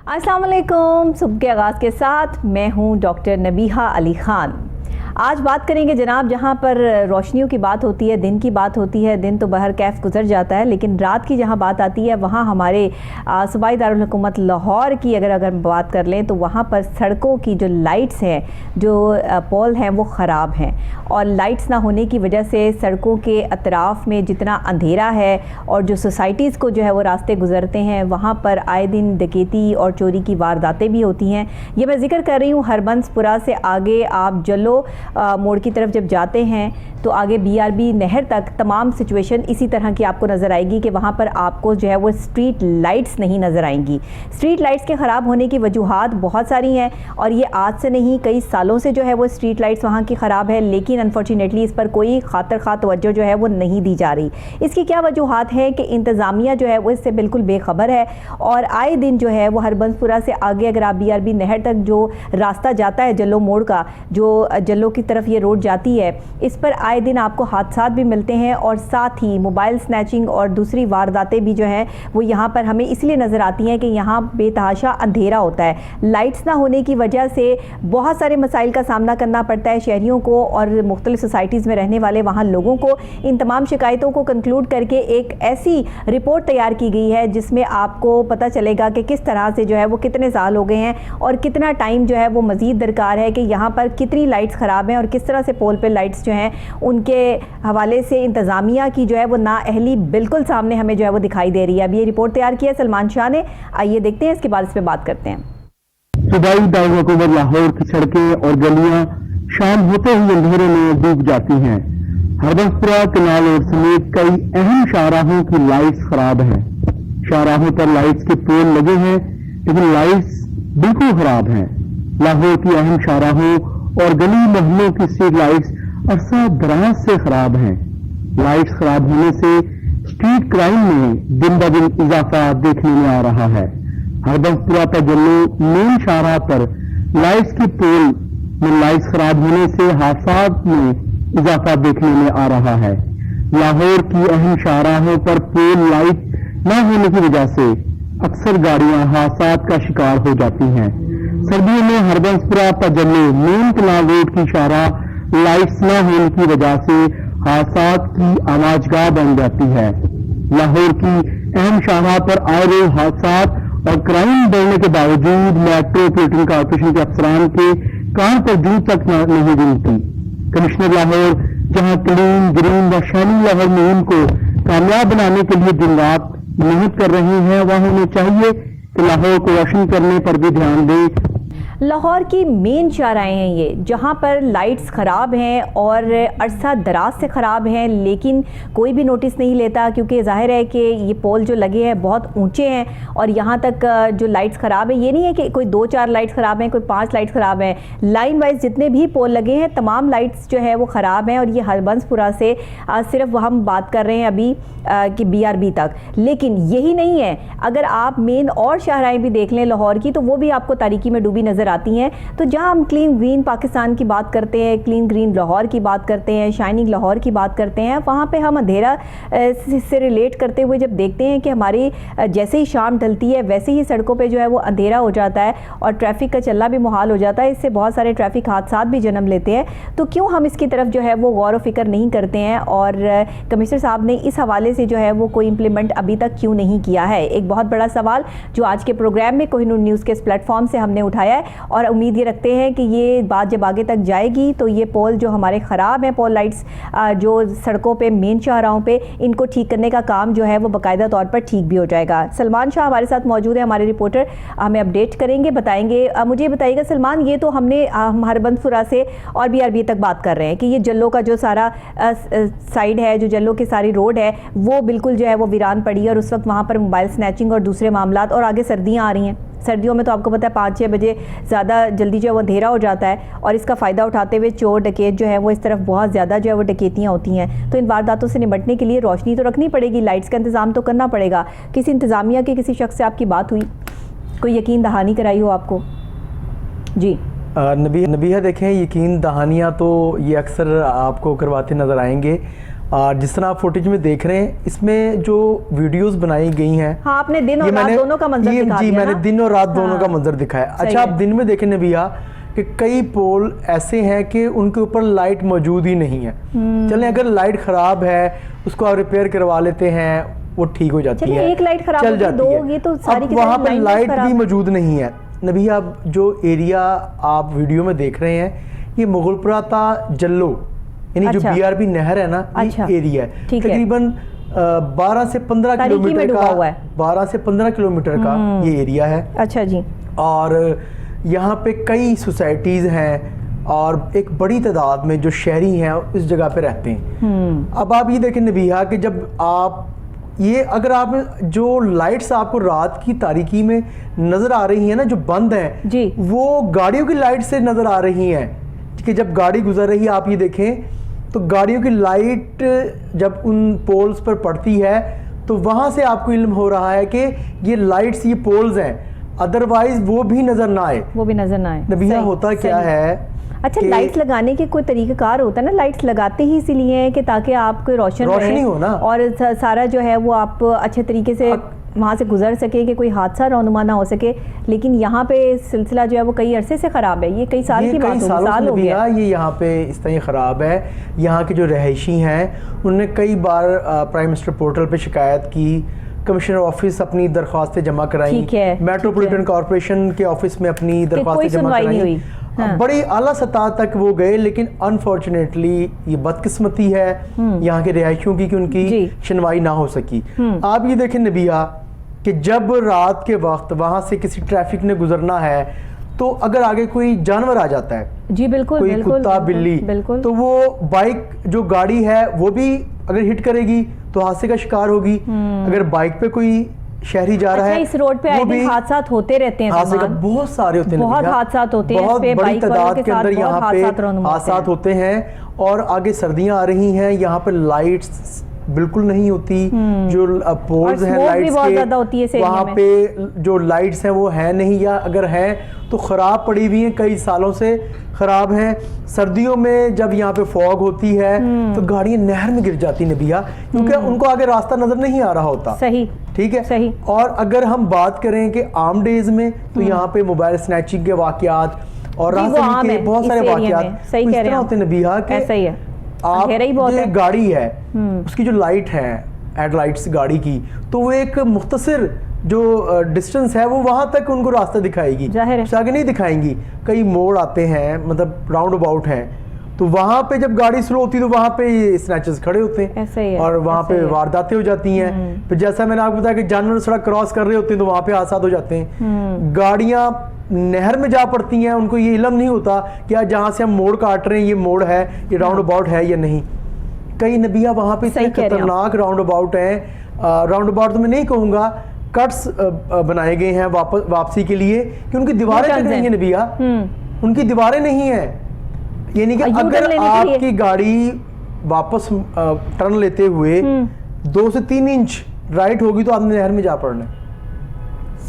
अस्सलाम वालेकुम। सुबह के आगाज़ के साथ मैं हूं डॉक्टर नबीहा अली ख़ान। आज बात करेंगे जनाब, जहां पर रोशनियों की बात होती है, दिन की बात होती है, दिन तो बहर कैफ गुजर जाता है, लेकिन रात की जहां बात आती है वहां हमारे सूबाई दारुल हुकूमत लाहौर की अगर बात कर लें तो वहां पर सड़कों की जो लाइट्स हैं, जो पोल हैं, वो ख़राब हैं। और लाइट्स ना होने की वजह से सड़कों के अतराफ़ में जितना अंधेरा है और जो सोसाइटीज़ को जो है वो रास्ते गुजरते हैं, वहाँ पर आए दिन डकैती और चोरी की वारदातें भी होती हैं। ये मैं ज़िक्र कर रही हूँ हरबंसपुरा से आगे आप जल्लो मोड़ की तरफ जब जाते हैं तो आगे BRB नहर तक तमाम सिचुएशन इसी तरह की आपको नज़र आएगी कि वहाँ पर आपको जो है वो स्ट्रीट लाइट्स नहीं नज़र आएंगी। स्ट्रीट लाइट्स के ख़राब होने की वजूहात बहुत सारी हैं और ये आज से नहीं, कई सालों से जो है वो स्ट्रीट लाइट्स वहाँ की ख़राब है, लेकिन अनफॉर्चुनेटली इस पर कोई खातर खा तवज्जो जो है वो नहीं दी जा रही। इसकी क्या वजूहात है कि इंतज़ामिया जो है वो इससे बिल्कुल बेखबर है और आए दिन जो है वो हरबंसपुरा से आगे अगर आप BRB नहर तक जो रास्ता जाता है जल्लो मोड़ का, जो जल्लो की तरफ ये रोड जाती है, इस पर आए दिन आपको हादसात भी मिलते हैं और साथ ही मोबाइल स्नैचिंग और दूसरी वारदातें भी जो हैं वो यहाँ पर हमें इसलिए नज़र आती हैं कि यहाँ बेतहाशा अंधेरा होता है। लाइट्स ना होने की वजह से बहुत सारे मसाइल का सामना करना पड़ता है शहरियों को और मुख्तलिफ सोसाइटीज़ में रहने वाले वहाँ लोगों को। इन तमाम शिकायतों को कंक्लूड करके एक ऐसी रिपोर्ट तैयार की गई है जिसमें आपको पता चलेगा कि किस तरह से जो है वो कितने साल हो गए हैं और कितना टाइम जो है वो मज़ीद दरकार है कि यहाँ पर कितनी लाइट्स ख़राब हैं और किस तरह से पोल पे लाइट्स जो हैं उनके हवाले से इंतज़ामिया की जो है वो नाअहली बिल्कुल सामने हमें जो है वो दिखाई दे रही है। अब ये रिपोर्ट तैयार की है सलमान शाह ने, आइए देखते हैं, इसके बाद इस पर बात करते हैं। सूबाई दारुल हुकूमत लाहौर की सड़कें और गलियां शाम होते ही अंधेरे में डूब जाती हैं। हरबंसपुरा कनाल रोड समेत कई अहम शाहराहों की लाइट्स खराब हैं। शाहराहों पर लाइट्स के पोल लगे हैं लेकिन लाइट्स बिल्कुल खराब हैं। लाहौर की अहम शाहराहों और गली मोहल्लों की स्ट्रीट लाइट्स अरसा दराज से खराब हैं। लाइट्स खराब होने से स्ट्रीट क्राइम में दिन ब दिन इजाफा देखने में आ रहा है। हरबंसपुरा का जल्लो मेन शाहराह पर लाइट्स के पोल में लाइट्स खराब होने से हादसात में इजाफा देखने में आ रहा है। लाहौर की अहम शाहराहों पर पोल लाइट न होने की वजह से अक्सर गाड़ियां हादसात का शिकार हो जाती हैं। सर्दियों में हरबंसपुरा पजल्लो मेन कनाल रोड की शाहराह लाइट्स न होने की वजह से हादसात की आवाजगाह बन जाती है। लाहौर की अहम शाहराह पर आए रोज हादसात और क्राइम बढ़ने के बावजूद मेट्रोपॉलिटन कॉर्पोरेशन के अफसरान के कान पर जू तक नहीं गिनती। कमिश्नर लाहौर जहां क्लीन ग्रीन व शाइनिंग लाहौर मुहिम को कामयाब बनाने के लिए दिन रात मेहनत कर रही हैं, वहां उन्हें चाहिए कि लाहौर को रोशन करने पर भी ध्यान दें। लाहौर की मेन शाहराहें हैं ये, जहाँ पर लाइट्स ख़राब हैं और अरसा दराज से ख़राब हैं, लेकिन कोई भी नोटिस नहीं लेता क्योंकि ज़ाहिर है कि ये पोल जो लगे हैं बहुत ऊंचे हैं और यहाँ तक जो लाइट्स ख़राब है, ये नहीं है कि कोई 2-4 लाइट्स ख़राब हैं, कोई 5 लाइट्स ख़राब हैं। लाइन वाइज जितने भी पोल लगे हैं तमाम लाइट्स जो है वो ख़राब हैं और ये हरबंसपुरा से सिर्फ हम बात कर रहे हैं अभी कि BRB तक। लेकिन यही नहीं है, अगर आप मेन और शाहराहें भी देख लें लाहौर की तो वो भी आपको तारीकी में डूबी नज़र आती हैं। तो जहां हम क्लीन ग्रीन पाकिस्तान की बात करते हैं, क्लीन ग्रीन लाहौर की बात करते हैं, शाइनिंग लाहौर की बात करते हैं, वहां पे हम अंधेरा से रिलेट करते हुए जब देखते हैं कि हमारी जैसे ही शाम ढलती है वैसे ही सड़कों पे जो है वो अंधेरा हो जाता है और ट्रैफिक का चलना भी मुहाल हो जाता है। इससे बहुत सारे ट्रैफिक हादसात भी जन्म लेते हैं। तो क्यों हम इसकी तरफ जो है वो गौर व फिक्र नहीं करते हैं और कमिश्नर साहब ने इस हवाले से जो है वो कोई इम्प्लीमेंट अभी तक क्यों नहीं किया है? एक बहुत बड़ा सवाल जो आज के प्रोग्राम में कोहिनूर न्यूज़ के इस प्लेटफॉर्म से हमने उठाया है और उम्मीद ये रखते हैं कि ये बात जब आगे तक जाएगी तो ये पोल जो हमारे ख़राब हैं, पोल लाइट्स जो सड़कों पे मेन शाहराहों पे, इनको ठीक करने का काम जो है वो बाकायदा तौर पर ठीक भी हो जाएगा। सलमान शाह हमारे साथ मौजूद है, हमारे रिपोर्टर हमें अपडेट करेंगे, बताएंगे। मुझे बताइएगा सलमान, ये तो हमने हरबंसपुरा से और BRB तक बात कर रहे हैं कि ये जल्लो का जो सारा साइड है, जो जल्लो की सारी रोड है वो बिल्कुल जो है वो वीरान पड़ी है और उस वक्त वहाँ पर मोबाइल स्नैचिंग और दूसरे मामलात, और आगे सर्दियाँ आ रही हैं। सर्दियों में तो आपको पता है 5-6 बजे ज़्यादा जल्दी जो है वो अंधेरा हो जाता है और इसका फ़ायदा उठाते हुए चोर डकैत जो है वो इस तरफ बहुत ज़्यादा जो है वो डकैतियाँ होती हैं। तो इन वारदातों से निपटने के लिए रोशनी तो रखनी पड़ेगी, लाइट्स का इंतज़ाम तो करना पड़ेगा। किसी इंतज़ामिया के किसी शख्स से आपकी बात हुई, कोई यकीन दहानी कराई हो आपको? जी नबीहा, देखें, यकीन दहानियाँ तो ये अक्सर आपको करवाते नज़र आएंगे और जिस तरह आप फुटेज में देख रहे हैं, इसमें जो वीडियोस बनाई गई हैं, हाँ, आपने दिन और रात दोनों का मंजर दिखा दिया मैंने ना? दिन और रात दोनों हाँ, का मंजर दिखाया। सही अच्छा, आप है। दिन में देखें नबिया कि कई पोल ऐसे हैं कि उनके ऊपर लाइट मौजूद ही नहीं है। चलें, अगर लाइट ख़राब है उसको आप रिपेयर करवा लेते हैं, वो ठीक हो जाती चलिए, है, एक लाइट खराब चल होगी, जाती दो है। होगी तो सारी अब की वहाँ सारी पर लाइन लाइट खराब भी है। मौजूद नहीं है। नबी, आप जो एरिया आप वीडियो में देख रहे हैं, ये मुगलपुरा ता जल्लो, यानी जो अच्छा। BRB नहर है ना, अच्छा। ये एरिया है। ठीक है। तकरीबन 12 से 15 तारीकी में किलोमीटर डूबा हुआ है। 12 से 15 किलोमीटर का ये एरिया है। अच्छा जी। और यहाँ पे कई सोसाइटीज़ हैं और एक बड़ी तादाद में जो शहरी हैं उस जगह पे रहते हैं। अब आप ये देखें नबिया कि जब आप ये अगर आप जो लाइट्स आपको रात की तारीकी में नज़र आ रही हैं ना, जो बंद हैं जी, वो गाड़ियों की लाइट से नज़र आ रही हैं कि जब गाड़ी गुजर रही है, आप ये देखें तो गाड़ियों की लाइट जब उन पोल्स पर पड़ती है तो वहाँ से आपको इल्म हो रहा है कि ये लाइट्स, ये पोल्स हैं, अदरवाइज वो भी नज़र ना आए। वो भी नजर ना आए। नबिया, सही, होता क्या सही। है अच्छा, कि लाइट्स लगाने के कोई तरीक़ाकार होता है ना? लाइट्स लगाते ही इसीलिए है कि ताकि आपको रोशनी रोशनी हो ना, और सारा जो है वो आप अच्छे तरीके से वहाँ से गुजर सके, कि कोई हादसा रौनुमा ना हो सके। लेकिन यहाँ पे सिलसिला जो है वो कई अरसे से ख़राब है, ये कई साल की बात हो, साल हो गया। ये यहाँ पे इस तरह ख़राब है। यहाँ के जो रहायशी हैं उन्होंने कई बार प्राइम मिनिस्टर पोर्टल पे शिकायत की, कमिश्नर ऑफिस अपनी दरख्वास्तें जमा कराई, ठीक है, मेट्रोपॉलिटन कॉर्पोरेशन के ऑफिस में अपनी कोई दरख्वास्तें जमा सुनवाई नहीं कराई। हुई। हाँ। बड़ी आला सतह तक वो गए, लेकिन अनफॉर्चुनेटली ये बदकिस्मती है यहाँ के रिहायशियों की कि उनकी सुनवाई ना हो सकी। आप ये देखें नबिया कि जब रात के वक्त वहाँ से किसी ट्रैफिक ने गुजरना है तो अगर आगे कोई जानवर आ जाता है, जी बिल्कुल, कोई बिल्कुल, कुत्ता बिल्ली, बिल्कुल, तो वो बाइक जो गाड़ी है वो भी अगर हिट करेगी तो हादसे का शिकार होगी। अगर बाइक पे कोई शहरी जा रहा है, इस रोड पे आए दिन हादसा होते रहते हैं, हादसे का बहुत सारे होते हैं, बहुत हादसा होते हैं, बहुत बड़ी तादाद के अंदर यहाँ पे हादसा होते हैं। और आगे सर्दियां आ रही हैं, यहाँ पे लाइट्स बिल्कुल नहीं होती, जो पोल्स हैं लाइट्स के, वहाँ पे जो लाइट्स हैं वो है नहीं, या अगर हैं तो ख़राब पड़ी हुई हैं, कई सालों से ख़राब हैं। सर्दियों में जब यहाँ पे फॉग होती है तो गाड़ियाँ नहर में गिर जाती नबिया, क्योंकि उनको आगे रास्ता नज़र नहीं आ रहा होता। सही, ठीक है, सही। और अगर हम बात करें कि आम डेज में तो यहाँ पे मोबाइल स्नैचिंग के वाक़यात और रास्ते के बहुत सारे वाक़यात सही कह रहे हैं होते नबिया के ऐसा ही है। आप जो गाड़ी है उसकी जो लाइट है, हेडलाइट्स गाड़ी की, तो वो एक मुख्तसर जो डिस्टेंस है वो वहां तक उनको रास्ता दिखाएगी, उससे आगे नहीं दिखाएंगी। कई मोड़ आते हैं, मतलब राउंड अबाउट हैं, तो वहां पे जब गाड़ी स्लो होती है तो वहां पे ये स्नैचर्स खड़े होते हैं और वहां पे वारदातें हो जाती हैं। फिर जैसा मैंने आपको बताया कि जानवर सड़क क्रॉस कर रहे होते हैं तो वहां पे हादसा हो जाते हैं। गाड़ियां नहर में जा पड़ती हैं, उनको ये इल्म नहीं होता कि आज जहाँ से हम मोड़ काट रहे हैं ये मोड़ है, ये राउंड अबाउट है या नहीं। कई नबिया वहाँ पे इतने खतरनाक राउंड अबाउट हैं, राउंड अबाउट तो मैं नहीं कहूँगा, कट्स बनाए गए हैं वापसी के लिए कि उनकी दीवारें तक नहीं है नबिया, उनकी दीवारें नहीं है। यानी कि अगर आपकी गाड़ी वापस टर्न लेते हुए 2 से 3 इंच राइट होगी तो आपने नहर में जा पड़ना है।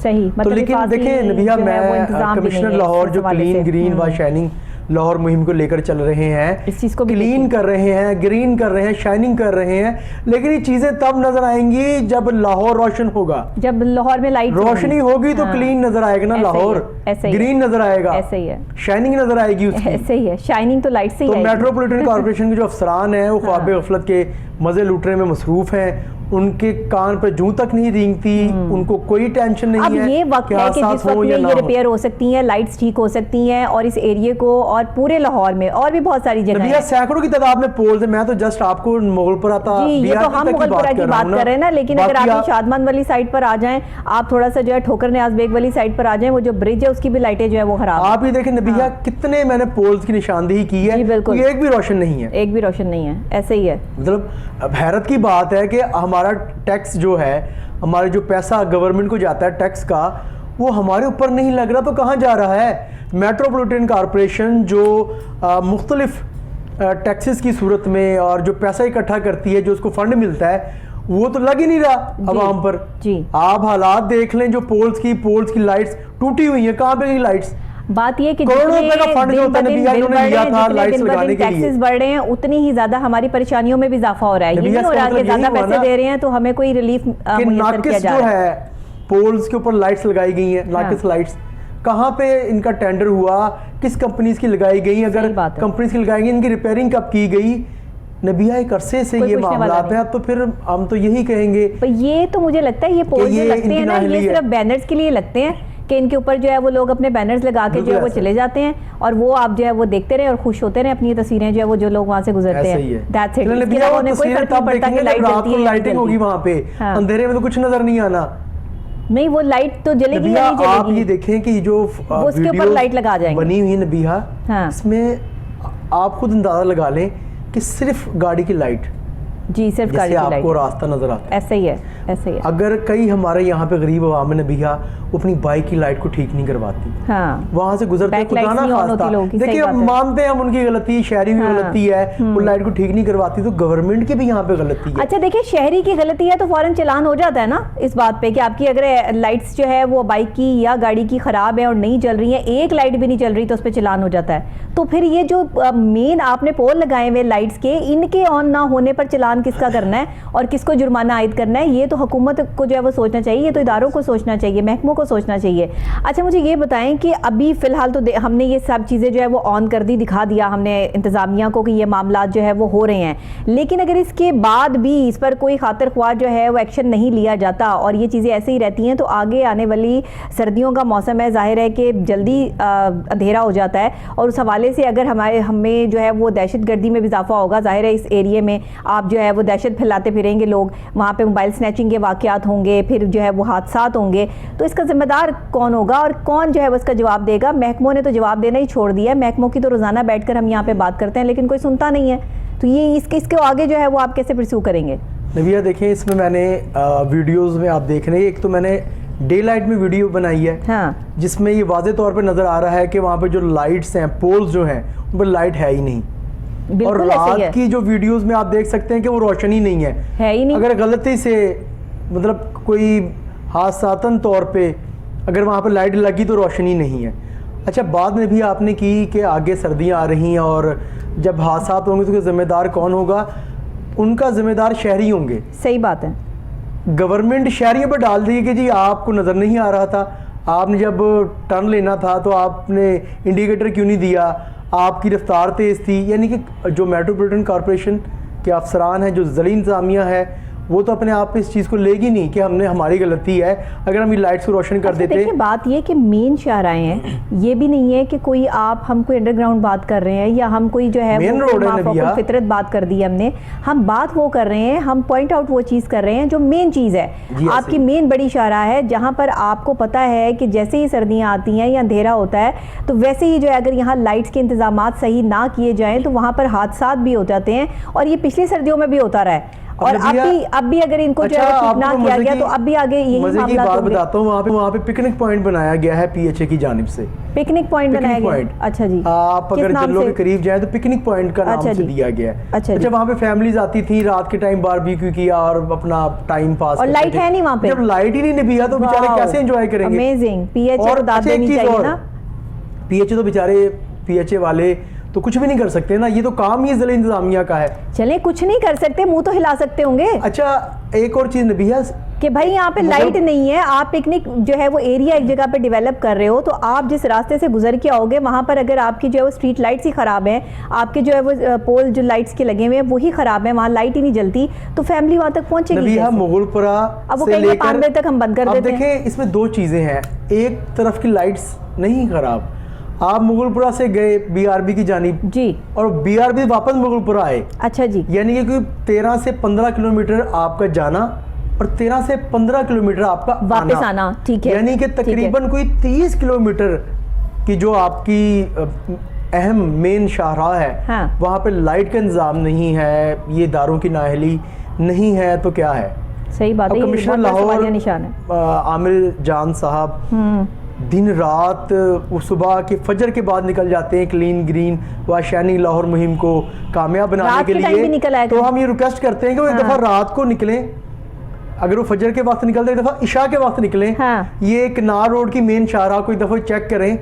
सही, तो लेकिन देखें नबिया, मैं कमिश्नर लाहौर जो क्लीन ग्रीन व शाइनिंग लाहौर मुहिम को लेकर चल रहे हैं, इस चीज को क्लीन कर रहे हैं, ग्रीन कर रहे हैं, शाइनिंग कर रहे हैं, लेकिन ये चीजें तब नजर आएंगी जब लाहौर रोशन होगा, जब लाहौर में लाइट रोशनी होगी तो क्लीन नजर आएगा ना लाहौर, ग्रीन नजर आएगा, ऐसे ही है, शाइनिंग नजर आएगी उसकी, ऐसे ही है, शाइनिंग तो लाइट से ही है। तो मेट्रोपॉलिटन कॉर्पोरेशन के जो अफसरान हैं वो ख्वाब गफलत के मजे लूटने में मसरूफ हैं, उनके कान पर जूं तक नहीं रेंगती, उनको कोई टेंशन नहीं है। अब ये वक्त है कि जिस वक्त में ये रिपेयर हो सकती हैं, लाइट्स ठीक हो सकती हैं, और इस एरिया को और पूरे लाहौर में और भी बहुत सारी जगह हैं, सैकड़ों की तादाद में पोल्स हैं। मैं तो जस्ट आपको मुगलपुरा ये तो हम मुगलपुरा की बात कर रहे हैं ना, लेकिन अगर आप शादमान वाली साइड पर आ जाएं, आप थोड़ा सा जो है ठोकर न्याज बेग वाली साइड पर आ जाएं, वो जो ब्रिज है उसकी भी लाइटें जो है वो खराब। आप ये देखें नबिया, कितने मैंने पोल्स की निशानदेही की है, बिल्कुल एक भी रोशन नहीं है, एक भी रोशन नहीं है, ऐसे ही है। मतलब हैरत की बात है कि हमारा टैक्स जो है, हमारे जो पैसा गवर्नमेंट को जाता है टैक्स का, वो हमारे ऊपर नहीं लग रहा तो कहाँ जा रहा है। मेट्रोपॉलिटन कॉर्पोरेशन जो मुख्तलिफ टैक्सेस की सूरत में और जो पैसा इकट्ठा करती है, जो उसको फंड मिलता है, वो तो लग ही नहीं रहा अवाम पर। जी, आप हालात देख लें, जो पोल्स की लाइट्स टूटी हुई हैं, कहाँ पे गई लाइट्स। बात ये कि करोड़ों रुपए का फंड जो होता है नबिया इन्होंने लिया था लाइट्स लगाने के लिए, टैक्सेस बढ़ रहे हैं उतनी ही ज्यादा हमारी परेशानियों में भी इजाफा हो रहा है। ये नहीं हो रहा कि ज्यादा पैसे दे रहे हैं तो हमें कोई रिलीफ मुयस्सर किया जा रहा है। पोल्स के ऊपर लाइट्स लगाई गई हैं, नाकिस लाइट्स, कहाँ पे इनका टेंडर हुआ, किस कंपनीज की लगाई गई, अगर कंपनीज की लगाई गई इनकी रिपेयरिंग कब की गई? नबिया एक अरसे से ये मामला है, तो फिर हम तो यही कहेंगे। ये तो मुझे लगता है ये पोल जो लगते हैं ना, ये सिर्फ बैनर्स के लिए लगते हैं कि इनके ऊपर जो है वो लोग अपने बैनर्स लगा के जो है वो चले जाते हैं और वो आप जो है वो देखते रहे और खुश होते रहे, अपनी तस्वीरें जो है वो जो लोग वहाँ से गुजरते हैं। That's it। इसके अलावा उन्हें कोई फर्क नहीं पड़ता कि लाइट जलती है, लाइटिंग होगी वहाँ पे, अंधेरे में तो कुछ नजर नहीं आना। नहीं, वो लाइट तो जलेगी या नहीं जलेगी? आप ये देखें कि जो उसके ऊपर लाइट लगा जाएंगे बनी हुई है नबिया, इसमें आप खुद अंदाजा लगा लें कि सिर्फ गाड़ी की लाइट, जी सिर्फ गाड़ी की लाइट, आपको रास्ता नजर आता है, ऐसे ही है, ऐसे ही है। अगर कई हमारे यहाँ पे गरीब अवाम है नबिया अपनी बाइक की लाइट को ठीक नहीं करवाती, वहां से गुजरते देखिए अब मानते हैं हम उनकी गलती, शहरी की गलती है, वो लाइट को ठीक नहीं करवाती, तो गवर्नमेंट की भी यहाँ पे गलती है। अच्छा देखिए, शहरी की गलती है तो फौरन चलान हो जाता है ना इस बात पे कि आपकी अगर लाइट्स जो है वो बाइक की या गाड़ी की खराब है और नहीं चल रही है, एक लाइट भी नहीं चल रही तो उस पर चलान हो जाता है। तो फिर ये जो मेन आपने पोल लगाए हुए लाइट्स के, इनके ऑन ना होने पर चलान किसका करना है और किसको जुर्माना आयद करना है, ये तो हुकूमत को जो है वो सोचना चाहिए, ये तो इदारों को सोचना चाहिए, महकमों को सोचना चाहिए। अच्छा मुझे ये बताएं कि अभी फिलहाल तो हमने ये सब चीज़ें जो है वो ऑन कर दी, दिखा दिया हमने इंतज़ामिया को कि ये मामला जो है वो हो रहे हैं, लेकिन अगर इसके बाद भी इस पर कोई खातिर ख्वाह जो है वो एक्शन नहीं लिया जाता और ये चीज़ें ऐसे ही रहती हैं तो आगे आने वाली सर्दियों का मौसम है, जाहिर है कि जल्दी अंधेरा हो जाता है और उस हवाले से अगर हमें जो है वो दहशत गर्दी में भी इजाफा होगा, जाहिर है इस एरिए में आप जो है वो दहशत फैलाते फिरेंगे लोग, वहाँ पे मोबाइल स्नैचिंग के वाक़यात होंगे, फिर जो है वो हादसात होंगे, तो इसका जिम्मेदार कौन होगा और कौन जो है वो इसका जवाब देगा? महकमों ने तो जवाब देना ही छोड़ दिया है, महकमों की तो रोज़ाना बैठकर हम यहाँ पे बात करते हैं लेकिन कोई सुनता नहीं है, तो ये इसके आगे जो है वो आप कैसे परस्यू करेंगे? नबिया देखें, इसमें मैंने वीडियोज़ में आप देख रहे हैं, एक तो मैंने डे लाइट में वीडियो बनाई है, जिसमें ये वाज़े तौर पर नज़र आ रहा है कि वहाँ पे जो लाइट्स हैं, पोल्स जो हैं, उन पर लाइट है ही नहीं, और रात की जो वीडियोस में आप देख सकते हैं कि वो रोशनी नहीं है ही नहीं। अगर गलती से मतलब कोई हादसातन तौर पे अगर वहाँ पर लाइट लगी तो रोशनी नहीं है। अच्छा, बाद में भी आपने की कि आगे सर्दियाँ आ रही हैं और जब हादसात होंगे तो जिम्मेदार कौन होगा? उनका जिम्मेदार शहरी होंगे। सही बात है। गवर्नमेंट शहरियों पर डाल दी कि जी आपको नज़र नहीं आ रहा था, आपने जब टर्न लेना था तो आपने इंडिकेटर क्यों नहीं दिया, आपकी रफ्तार तेज़ थी, यानी कि जो मेट्रोपॉलिटन कॉरपोरेशन के अफसरान हैं, जो ज़िला इंतज़ामिया है, वो तो अपने आप इस चीज़ को लेगी नहीं कि हमने हमारी गलती है अगर हम ये लाइट्स को रोशन कर देते। देखिए बात ये कि मेन शाहराएं हैं, ये भी नहीं है कि कोई हम कोई अंडरग्राउंड बात कर रहे हैं या हम कोई जो है मेन रोड है, फितरत बात कर दी हमने, हम बात वो कर रहे हैं, हम पॉइंट आउट वो चीज़ कर रहे हैं जो मेन चीज़ है, आपकी मेन बड़ी शाहराह है, जहाँ पर आपको पता है कि जैसे ही सर्दियाँ आती हैं या अंधेरा होता है तो वैसे ही जो है अगर यहाँ लाइट्स के इंतजाम सही ना किए जाएँ तो वहाँ पर हादसात भी हो जाते हैं और ये पिछली सर्दियों में भी होता रहा है और अब भी अगर इनको जो है ठीक ना किया गया तो अब भी आगे यही मामला की बात बताता हूँ। वहाँ पे पिकनिक पॉइंट बनाया गया है पीएचए की जानिब से, पिकनिक पॉइंट बनाया गया। अच्छा जी, आप अगर जल्लो के करीब जाए तो पिकनिक पॉइंट का नाम से दिया गया है। अच्छा, वहाँ पे फैमिलीज आती थी, रात के टाइम बारबेक्यू किया और अपना टाइम पास, और लाइट है नहीं वहाँ पे, जब लाइट ही नहीं निभिया तो बेचारे कैसे एंजॉय करेंगे? अमेजिंग। पीएचए को दाद देनी चाहिए ना, पीएचए तो बेचारे पीएचए वाले तो कुछ भी नहीं कर सकते ना, ये तो काम ही जिला इंतजामिया का है। चले कुछ नहीं कर सकते, मुंह तो हिला सकते होंगे। अच्छा, एक और चीज नबिया कि भाई यहाँ पे लाइट नहीं है, आप पिकनिक जो है वो एरिया एक जगह पे डेवलप कर रहे हो, तो आप जिस रास्ते से गुजर के आओगे वहाँ पर अगर आपकी जो है वो स्ट्रीट लाइट्स ही खराब है, आपके जो है वो पोल जो लाइट्स के लगे हुए हैं वही खराब है, वहाँ लाइट ही नहीं जलती तो फैमिली वहाँ तक पहुंचेगी। मुगलपुरा अब वो कहेंगे 5 बजे तक हम बंद कर देते हैं। देखिए इसमें दो चीजें हैं, एक तरफ की लाइट्स नहीं खराब, आप मुगलपुरा से गए बीआरबी की जानिब जी और बीआरबी वापस मुगलपुरा आए। अच्छा जी, यानी कि 13 से 15 किलोमीटर आपका जाना और 13 से 15 किलोमीटर आपका वापस आना, ठीक है, यानी कि तकरीबन कोई 30 किलोमीटर की जो आपकी अहम मेन शाहराह है, हाँ। वहाँ पे लाइट का इंतजाम नहीं है, ये दारों की नाअहली नहीं है तो क्या है? सही बात है। कमिश्नर लाहौर आमिर जान साहब दिन रात सुबह के फजर के बाद निकल जाते हैं क्लीन ग्रीन व शाइनिंग लाहौर मुहिम को कामयाब बनाने के लिए, तो हम ये रिक्वेस्ट करते हैं कि वो एक दफ़ा रात को निकलें, अगर वो फजर के वक्त निकलते एक दफ़ा इशा के वक्त निकलें। ये किनार रोड की मेन शाहराह को एक दफ़ा चेक करें,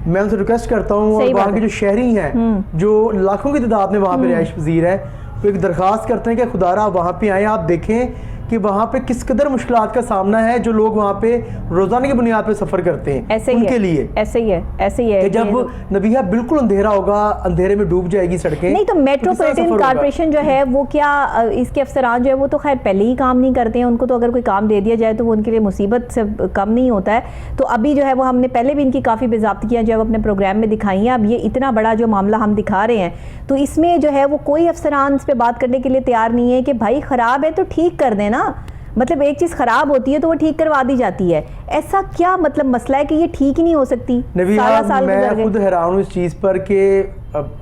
मैं उनसे रिक्वेस्ट करता हूँ, और वहाँ के जो शहरी हैं जो लाखों की तादाद में वहाँ पे रिहाइश पजीर है, वो एक दरख्वास्त करते हैं कि खुदारा आप वहाँ पे आए, आप देखें कि वहाँ पे किस कदर मुश्किलात का सामना है जो लोग वहाँ पे रोजाना की बुनियाद पे सफर करते हैं। ऐसे उनके ही लिए ऐसे ही है कि जब नबिया बिल्कुल अंधेरा होगा, अंधेरे में डूब जाएगी सड़कें। नहीं तो मेट्रोपॉलिटन कॉर्पोरेशन जो है वो क्या इसके अफसरान जो है वो तो खैर पहले ही काम नहीं करते हैं, उनको तो अगर कोई काम दे दिया जाए तो वो उनके लिए मुसीबत से कम नहीं होता है। तो अभी जो है वो हमने पहले भी इनकी काफ़ी बेज़ाब्तियाँ जो है अपने प्रोग्राम में दिखाई हैं। अब ये इतना बड़ा जो मामला हम दिखा रहे हैं तो इसमें जो है वो कोई अफसरान इस पर बात करने के लिए तैयार नहीं है कि भाई ख़राब है तो ठीक कर देना। मतलब एक चीज़ ख़राब होती है तो वो ठीक करवा दी जाती है, ऐसा क्या मतलब मसला है कि ये ठीक ही नहीं हो सकती? साल मैं खुद हैरान हूँ इस चीज़ पर कि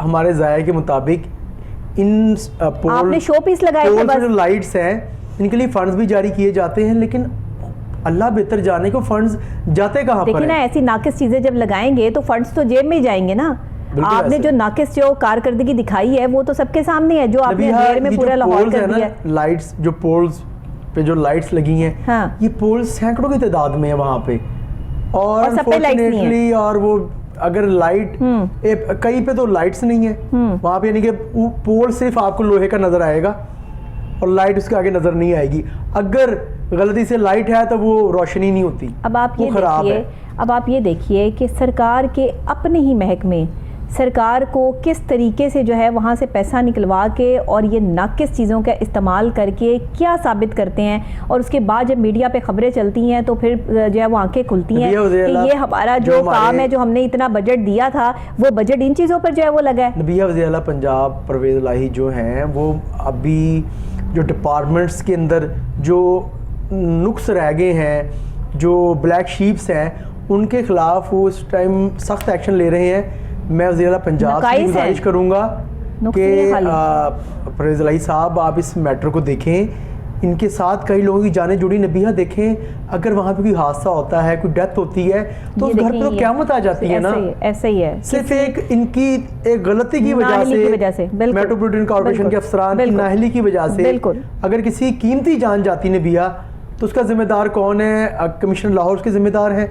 हमारे ज़ाया के मुताबिक इन आपने शो पीस लगाए थे, बस जो लाइट्स हैं इनके लिए फंड्स भी जारी किए जाते हैं, लेकिन अल्लाह बेहतर जाने को फंड्स जाते कहाँ पर हैं? देखिए ना, ऐसी नाकिस चीज़ें जब लगाएंगे तो फंड्स तो जेब में ही जाएंगे ना। आपने जो नाकिस जो कारकर्दगी दिखाई है वो तो सबके सामने है, जो आपने अंधेरे में पूरा लाहौर कर दिया। लाइट्स जो पोल्स पे जो लाइट्स लगी हैं, हाँ। ये पोल्स सैकड़ों की तादाद में है वहाँ पे, और अनफॉर्चुनेटली और वो अगर लाइट कहीं पे तो लाइट्स नहीं है वहाँ पे, यानी कि पोल सिर्फ आपको लोहे का नजर आएगा और लाइट उसके आगे नजर नहीं आएगी। अगर गलती से लाइट है तो वो रोशनी नहीं होती। अब आप ये देखिए कि सरकार के अपने ही महकमे सरकार को किस तरीके से जो है वहाँ से पैसा निकलवा के और ये नाकिस चीज़ों का इस्तेमाल करके क्या साबित करते हैं, और उसके बाद जब मीडिया पे खबरें चलती हैं तो फिर जो है वो आंखें खुलती हैं कि ये हमारा जो काम है, जो हमने इतना बजट दिया था वो बजट इन चीज़ों पर जो है वो लगा है। नबिया वज़ीर आला पंजाब परवेज़ इलाही जो हैं वो अभी जो डिपार्टमेंट्स के अंदर जो नुक्स रह गए हैं, जो ब्लैक शीप्स हैं, उनके खिलाफ वो इस टाइम सख्त एक्शन ले रहे हैं। मैं वज़ीर आला पंजाब से गुजारिश करूँगा कि परवेज़ इलाही साहब आप इस मैटर को देखें, इनके साथ कई लोगों की जानें जुड़ी। नबिया देखें, अगर वहाँ पे कोई हादसा होता है, कोई डेथ होती है तो उस घर पे तो क़यामत आ जाती है ना। ऐसे ही है, सिर्फ इनकी एक गलती की वजह से मेट्रोपॉलिटन कॉर्पोरेशन के अफसरान की नाअहली की वजह से अगर किसी कीमती जान जाती नबिया तो उसका जिम्मेदार कौन है? कमिश्नर लाहौर उसके जिम्मेदार है,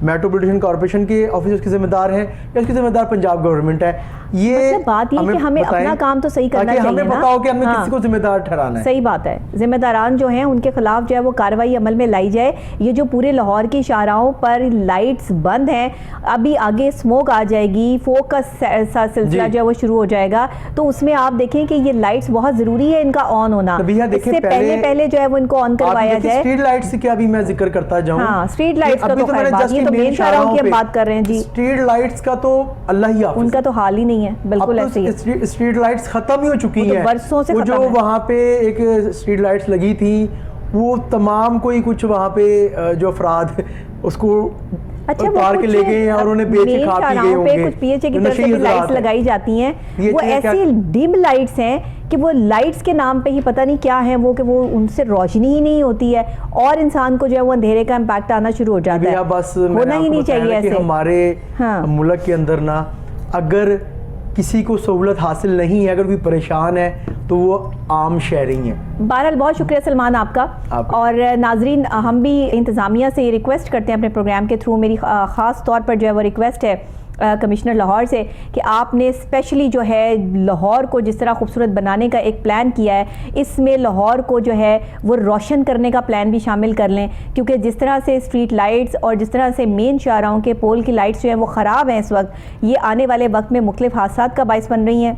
मेट्रोपॉलिटन कॉर्पोरेशन के ऑफिसर्स के जिम्मेदार हैं, या इसके जिम्मेदार पंजाब गवर्नमेंट है? ये मतलब बात ये कि हमें अपना काम तो सही करना चाहिए, हमें पता हो कि हमें किसी को जिम्मेदार ठहराना है। सही बात है, जिम्मेदारान जो हैं उनके खिलाफ जो है वो कार्रवाई अमल में लाई जाए। ये जो पूरे लाहौर की शाहराहों पर लाइट्स बंद हैं, अभी आगे स्मोक आ जाएगी, फोक का सिलसिला जो है वो शुरू हो जाएगा, तो उसमें आप देखें कि ये लाइट्स बहुत जरूरी है इनका ऑन होना। इससे पहले जो है वो इनको ऑन करवाया जाए। स्ट्रीट लाइट्स की अभी मैं जिक्र करता जाऊं, स्ट्रीट लाइट्स का तो मेन शाहराहों की बात कर रहे हैं जी। स्ट्रीट लाइट्स का तो अल्लाह ही हाफिज़, उनका तो हाल ही नहीं है, बिल्कुल ऐसे ही। स्ट्रीट लाइट्स खत्म ही हो चुकी हैं, बरसों से वो जो वहाँ पे एक स्ट्रीट लाइट्स लगी थी वो तमाम कोई कुछ वहाँ पे जो अफराद उसको उतार के ले गए और उन्हें बेच के खा पी गए होंगे। कुछ पीएचए की तरफ से भी लाइट्स लगाई जाती हैं, वो ऐसी डिम लाइट्स हैं कि वो लाइट्स के नाम पे ही पता नहीं क्या है वो, कि वो उनसे रोशनी ही नहीं होती है और इंसान को जो है वो अंधेरे का इम्पैक्ट आना शुरू हो जाता है। बस होना ही नहीं चाहिए ऐसे। हमारे मुल्क के अंदर ना अगर किसी को सहूलत हासिल नहीं है, अगर कोई परेशान है तो वो आम शहरी हैं। बहरहाल बहुत शुक्रिया सलमान आपका। और नाजरीन, हम भी इंतज़ामिया से रिक्वेस्ट करते हैं अपने प्रोग्राम के थ्रू, मेरी ख़ास तौर पर जो है वो रिक्वेस्ट है कमिश्नर लाहौर से कि आपने स्पेशली जो है लाहौर को जिस तरह खूबसूरत बनाने का एक प्लान किया है, इसमें लाहौर को जो है वो रोशन करने का प्लान भी शामिल कर लें, क्योंकि जिस तरह से स्ट्रीट लाइट्स और जिस तरह से मेन शाहराहों के पोल की लाइट्स जो है वो ख़राब हैं इस वक्त, ये आने वाले वक्त में मुख्तलिफ हादसा का बाइस बन रही हैं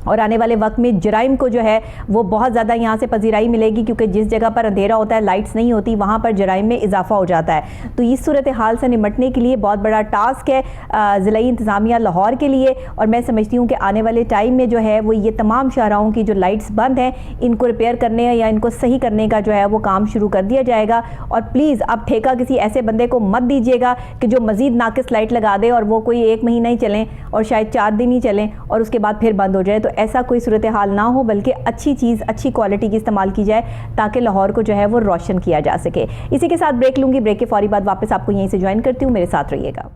और आने वाले वक्त में जराइम को जो है वो बहुत ज़्यादा यहाँ से पजीराई मिलेगी, क्योंकि जिस जगह पर अंधेरा होता है, लाइट्स नहीं होती, वहाँ पर जराइम में इजाफा हो जाता है। तो इस सूरत हाल से निपटने के लिए बहुत बड़ा टास्क है ज़िला इंतज़ामिया लाहौर के लिए, और मैं समझती हूँ कि आने वाले टाइम में जो है वो ये तमाम शाहराहों की जो लाइट्स बंद हैं इनको रिपेयर करने या इनको सही करने का जो है वो काम शुरू कर दिया जाएगा। और प्लीज़ आप ठेका किसी ऐसे बंदे को मत दीजिएगा कि जो मज़ीद नाकिस लाइट लगा दे और वो कोई 1 महीना ही चलें और शायद 4 दिन ही चलें और उसके बाद फिर बंद हो जाए। तो ऐसा कोई सूरत हाल ना हो, बल्कि अच्छी चीज़, अच्छी क्वालिटी की इस्तेमाल की जाए ताकि लाहौर को जो है वो रोशन किया जा सके। इसी के साथ ब्रेक लूँगी, ब्रेक के फौरी बाद वापस आपको यहीं से ज्वाइन करती हूँ, मेरे साथ रहिएगा।